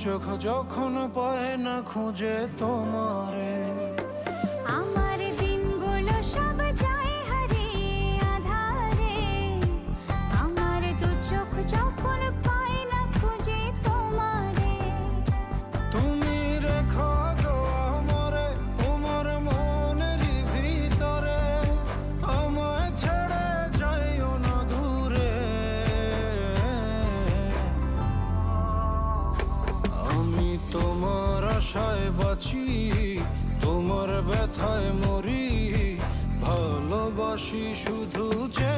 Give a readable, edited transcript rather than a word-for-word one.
চোখ যখন পায় না খুঁজে তোমারে, আমার দিনগুলো সব যায় হারিয়ে আধারে, আমার দু চোখ যখন পায় না খুঁজে তোমারে। তুমি রেখো গো আমারে তোমার মনেরই ভিতরে, আমায় ছেড়ে যাইও না দূরে। আমি তোমার আশায় বাঁচি, তোমার ব্যথায় মরি, ভালোবাসি শুধু যে